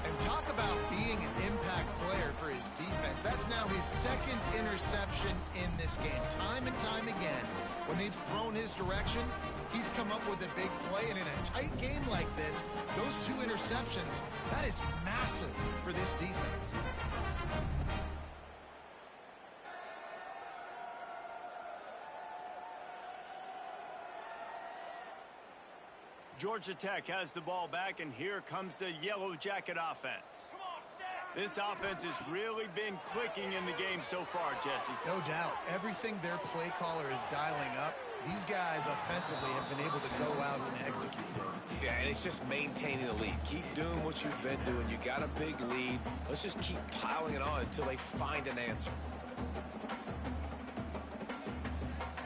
And talk about being an impact player for his defense. That's now his 2nd interception in this game. Time and time again, when they've thrown his direction, he's come up with a big play. And in a tight game like this, those 2 interceptions, that is massive for this defense. Georgia Tech has the ball back, and here comes the Yellow Jacket offense. This offense has really been clicking in the game so far, Jesse. No doubt. Everything their play caller is dialing up, these guys offensively have been able to go out and execute. Yeah, and it's just maintaining the lead. Keep doing what you've been doing. You got a big lead. Let's just keep piling it on until they find an answer.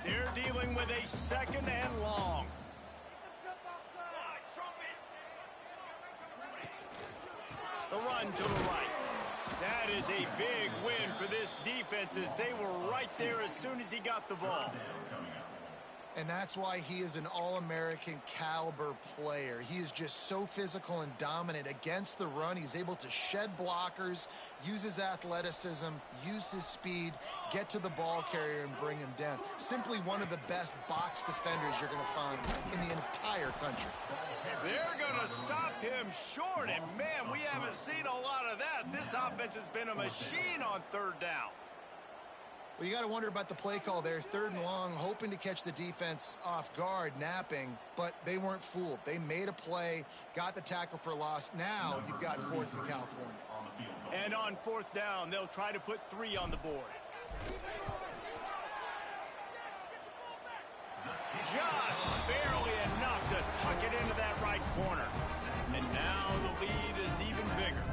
They're dealing with a 2nd and long. The run to the right. That is a big win for this defense as they were right there as soon as he got the ball. And that's why he is an All-American caliber player. He is just so physical and dominant against the run. He's able to shed blockers, use his athleticism, use his speed, get to the ball carrier and bring him down. Simply one of the best box defenders you're going to find in the entire country. They're going to stop him short, and man, we haven't seen a lot of that. This offense has been a machine on 3rd down. Well, you got to wonder about the play call there. 3rd and long, hoping to catch the defense off guard, napping, but they weren't fooled. They made a play, got the tackle for loss. Now you've got 4th in California. And on 4th down, they'll try to put 3 on the board. Just barely enough to tuck it into that right corner. And now the lead is even bigger.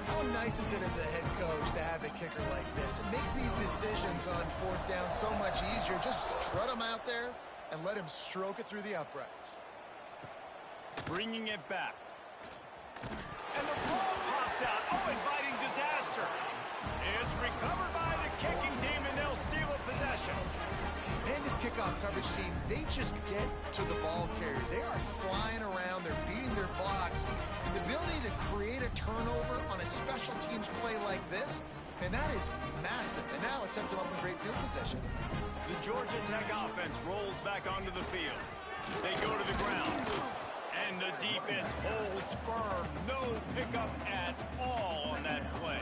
How nice is it as a head coach to have a kicker like this? It makes these decisions on 4th down so much easier. Just strut him out there and let him stroke it through the uprights. Bringing it back. And the ball pops out. Oh, inviting disaster. It's recovered by the kicking team, and they'll steal a possession. And this kickoff coverage team, they just get to the ball carrier. They are flying around. They're beating their blocks. The ability to create a turnover on a special teams play like this, and that is massive. And now it sets them up in great field position. The Georgia Tech offense rolls back onto the field. They go to the ground. And the defense holds firm. No pickup at all on that play.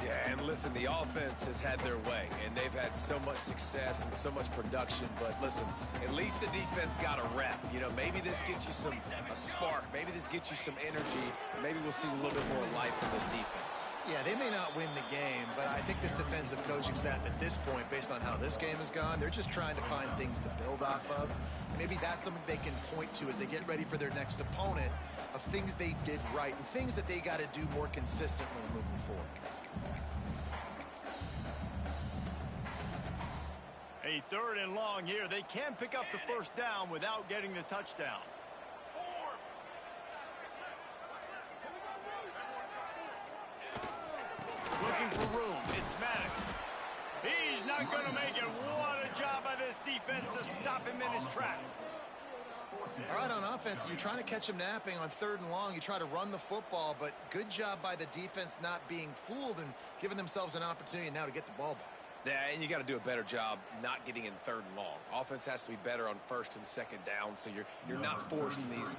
Yeah, and listen, the offense has had their way, and they've had so much success and so much production. But listen, at least the defense got a rep. You know, maybe this gets you a spark. Maybe this gets you some energy. Maybe we'll see a little bit more life in this defense. Yeah, they may not win the game, but I think this defensive coaching staff at this point, based on how this game has gone, they're just trying to find things to build off of. Maybe that's something they can point to as they get ready for their next opponent, of things they did right and things that they got to do more consistently moving forward. A 3rd and long here. They can pick up the first down without getting the touchdown. Looking for room. It's Maddox. He's not going to make it. What a job by this defense to stop him in his tracks. All right, on offense, you're trying to catch him napping on 3rd and long. You try to run the football, but good job by the defense not being fooled and giving themselves an opportunity now to get the ball back. Yeah, and you got to do a better job not getting in 3rd and long. Offense has to be better on 1st and 2nd down, so you're not forced in these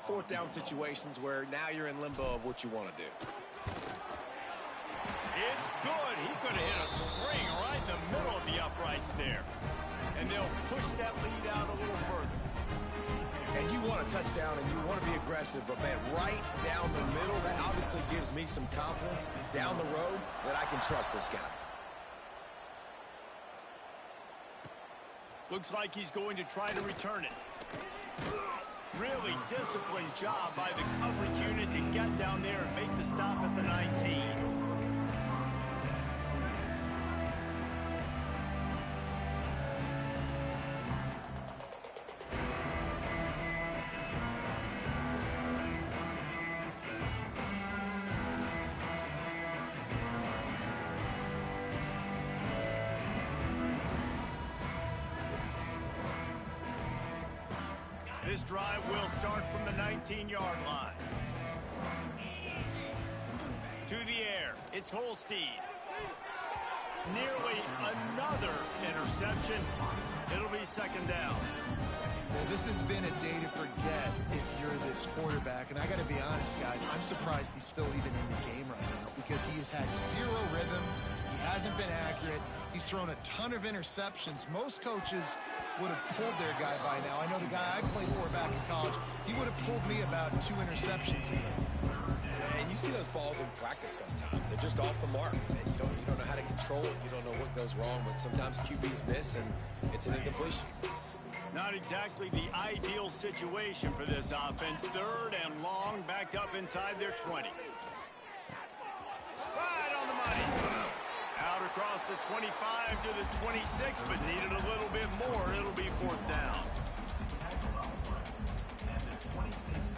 4th down situations where now you're in limbo of what you want to do. It's good. He could have hit a string right in the middle of the uprights there. And they'll push that lead out a little further. And you want a touchdown and you want to be aggressive, but man, right down the middle, that obviously gives me some confidence down the road that I can trust this guy. Looks like he's going to try to return it. Really disciplined job by the coverage unit to get down there and make the stop at the 19. This drive will start from the 19-yard line. To the air, it's Holstein. Nearly another interception. It'll be 2nd down. Well, this has been a day to forget if you're this quarterback. And I got to be honest, guys, I'm surprised he's still even in the game right now because he has had 0 rhythm. He hasn't been accurate. He's thrown a ton of interceptions. Most coaches would have pulled their guy by now. I know the guy I played for back in college, he would have pulled me about 2 interceptions ago. And you see those balls in practice sometimes. They're just off the mark. You don't know how to control it. You don't know what goes wrong, but sometimes QBs miss and it's an incompletion. Not exactly the ideal situation for this offense. 3rd and long, backed up inside their 20. Right on the money. Out across the 25 to the 26, but needed a little bit more. It'll be 4th down.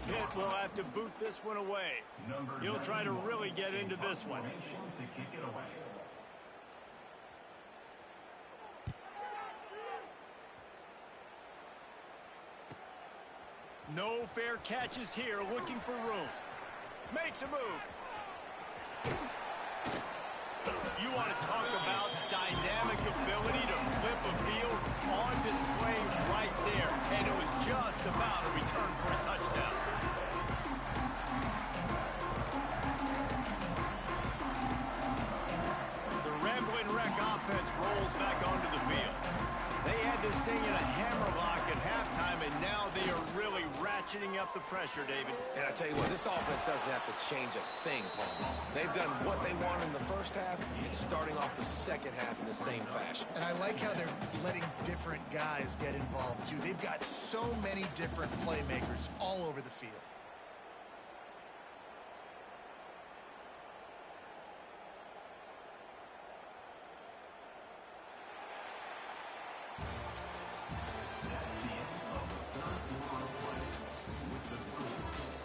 Pitt will have to boot this one away. He'll try to really get into this one. No fair catches here, looking for room. Makes a move. You want to talk about dynamic ability to flip a field on display right there. And it was just about a return for a touchdown. The Rambling Wreck offense rolls back onto the field. They had this thing in a hammerlock at halftime, and now they are really ratcheting up the pressure, David. And I tell you what, this offense doesn't have to change a thing, Paul. They've done what they want in the first half and starting off the second half in the same fashion. And I like how they're letting different guys get involved, too. They've got so many different playmakers all over the field.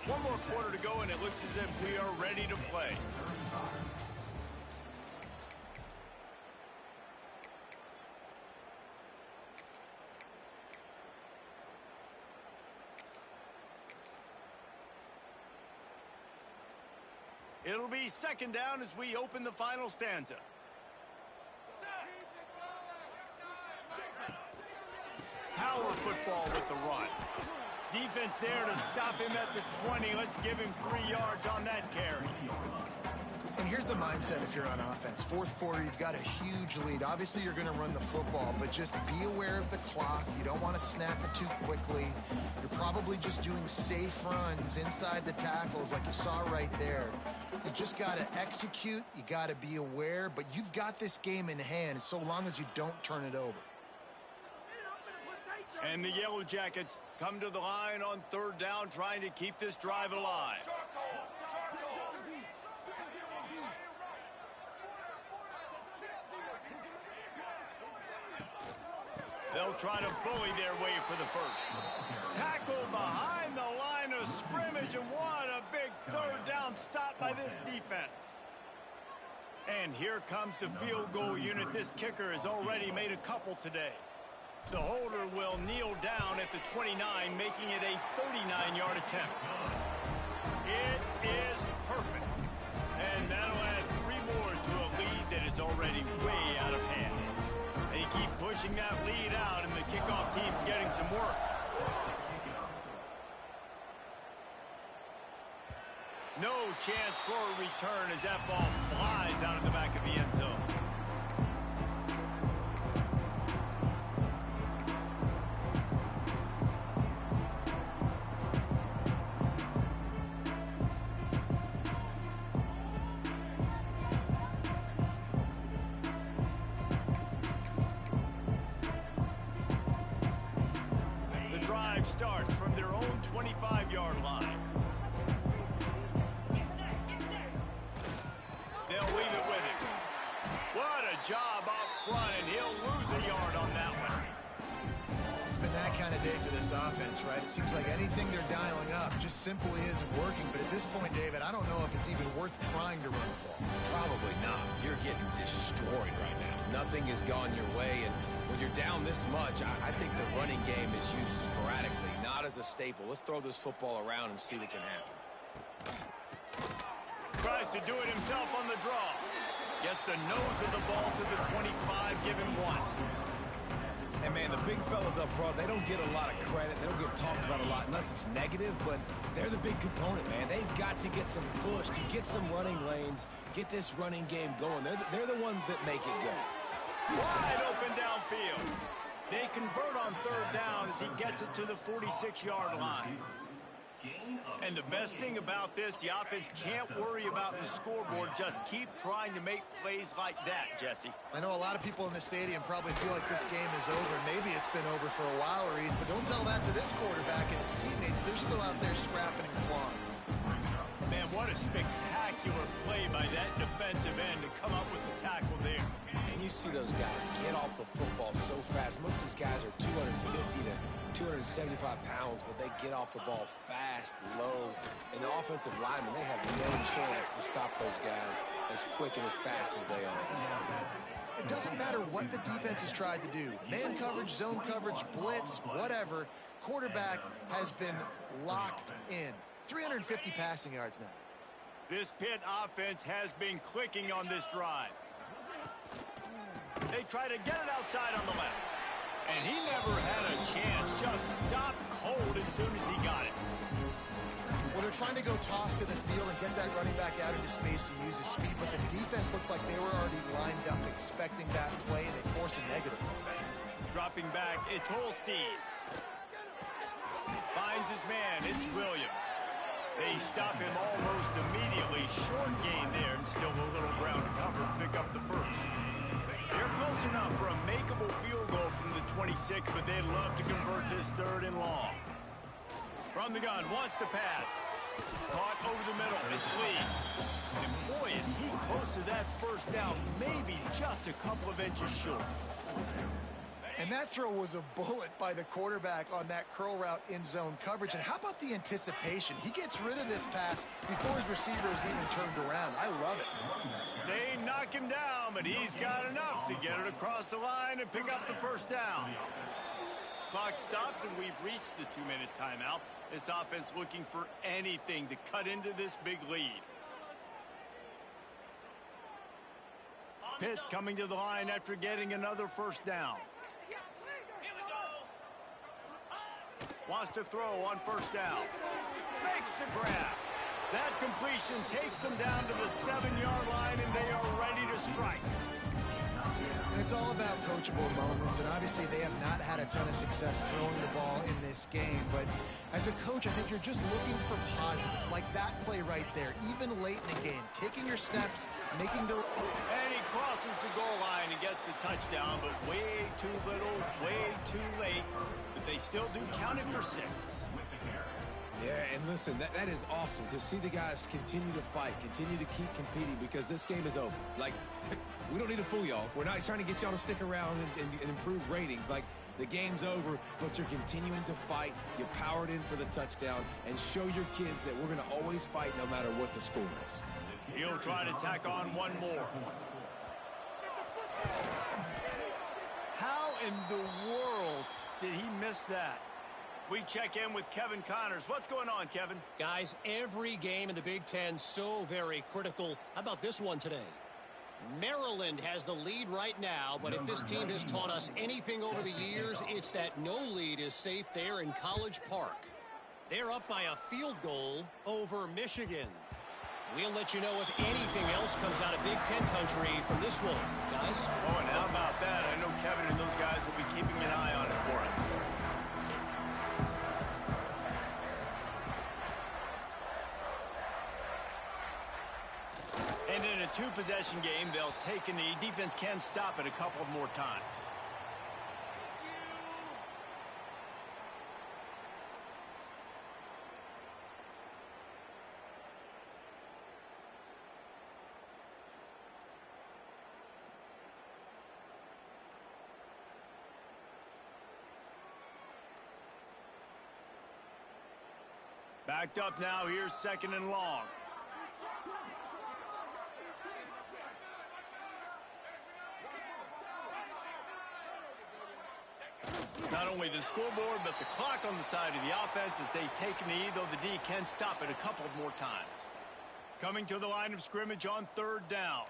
One more quarter to go, and it looks as if we are ready to play. It'll be 2nd down as we open the final stanza. Power football with the run. Defense there to stop him at the 20. Let's give him 3 yards on that carry. And here's the mindset if you're on offense. Fourth quarter, you've got a huge lead. Obviously, you're going to run the football, but just be aware of the clock. You don't want to snap it too quickly. You're probably just doing safe runs inside the tackles like you saw right there. You just got to execute. You got to be aware, but you've got this game in hand so long as you don't turn it over. And the Yellow Jackets come to the line on third down, trying to keep this drive alive. They'll try to bully their way for the first. Tackle behind the line of scrimmage, and what a big third down stop by this defense. And here comes the field goal unit. This kicker has already made a couple today. The holder will kneel down at the 29, making it a 39-yard attempt. It is perfect. And that'll add 3 more to a lead that is already way out of hand. They keep pushing that lead out, and the kickoff team's getting some work. No chance for a return as that ball flies out of the back of the end zone. Starts from their own 25-yard line. They'll leave it with him. What a job up front, and he'll lose a yard on that one. It's been that kind of day for this offense, right? It seems like anything they're dialing up just simply isn't working. But at this point, David, I don't know if it's even worth trying to run the ball. Probably not. You're getting destroyed right now. Nothing has gone your way, and when you're down this much, I think the running game is used sporadically, not as a staple. Let's throw this football around and see what can happen. Tries to do it himself on the draw. Gets the nose of the ball to the 25, giving 1. And, man, the big fellas up front, they don't get a lot of credit. They don't get talked about a lot unless it's negative, but they're the big component, man. They've got to get some push, to get some running lanes, get this running game going. They're the ones that make it go. Wide open downfield. They convert on third down as he gets it to the 46-yard line. And the best thing about this, the offense can't worry about the scoreboard. Just keep trying to make plays like that, Jesse. I know a lot of people in the stadium probably feel like this game is over. Maybe it's been over for a while, Reese, but don't tell that to this quarterback and his teammates. They're still out there scrapping and clawing. Man, what a spectacular play by that defensive end to come up with the tackle there. And you see those guys get off the football so fast. Most of these guys are 250 to 275 pounds, but they get off the ball fast, low. And the offensive linemen, they have no chance to stop those guys as quick and as fast as they are. It doesn't matter what the defense has tried to do. Man coverage, zone coverage, blitz, whatever. Quarterback has been locked in. 350 passing yards now. This Pitt offense has been clicking on this drive. They try to get it outside on the left. And he never had a chance. Just stopped cold as soon as he got it. Well, they're trying to go toss to the field and get that running back out into space to use his speed, but the defense looked like they were already lined up expecting that play, and they force a negative. Dropping back, it's Holstein. Finds his man, it's Williams. They stop him almost immediately. Short gain there, and still a little ground to cover and pick up the first. They're close enough for a makeable field goal from the 26, but they'd love to convert this third and long. From the gun, wants to pass. Caught over the middle, it's Lee. And boy, is he close to that first down, maybe just a couple of inches short. And that throw was a bullet by the quarterback on that curl route in zone coverage. And how about the anticipation? He gets rid of this pass before his receiver is even turned around. I love it. They knock him down, but he's got enough to get it across the line and pick up the first down. Clock stops, and we've reached the 2-minute timeout. This offense looking for anything to cut into this big lead. Pitt coming to the line after getting another first down. Wants to throw on first down. Makes the grab. That completion takes them down to the 7-yard line, and they are ready to strike. And it's all about coachable moments, and obviously they have not had a ton of success throwing the ball in this game. But as a coach, I think you're just looking for positives, like that play right there, even late in the game, taking your steps, making the... And he crosses the goal line and gets the touchdown, but way too little, way too late. But they still do count it for 6. Yeah, and listen, that is awesome to see the guys continue to fight, continue to keep competing, because this game is over. Like, we don't need to fool y'all. We're not trying to get y'all to stick around and improve ratings. Like, the game's over, but you're continuing to fight. You powered in for the touchdown, and show your kids that we're going to always fight no matter what the score is. He'll try to tack on one more. How in the world did he miss that? We check in with Kevin Connors. What's going on, Kevin? Guys, every game in the Big Ten so very critical. How about this one today? Maryland has the lead right now, but if this team has taught us anything over the years, it's that no lead is safe there in College Park. They're up by a field goal over Michigan. We'll let you know if anything else comes out of Big Ten country from this one, guys. Oh, and how about that? I know Kevin and those guys will be keeping an eye on it for us. And in a 2-possession game, they'll take a knee. Defense can stop it a couple more times. Backed up now. Here's 2nd and long. Not only the scoreboard, but the clock on the side of the offense as they take a knee, though the D can stop it a couple more times. Coming to the line of scrimmage on 3rd down.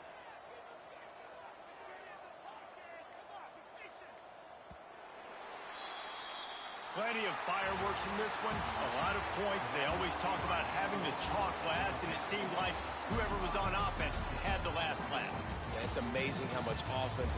Plenty of fireworks in this one. A lot of points. They always talk about having the chalk last, and it seemed like whoever was on offense had the last laugh. It's amazing how much offensive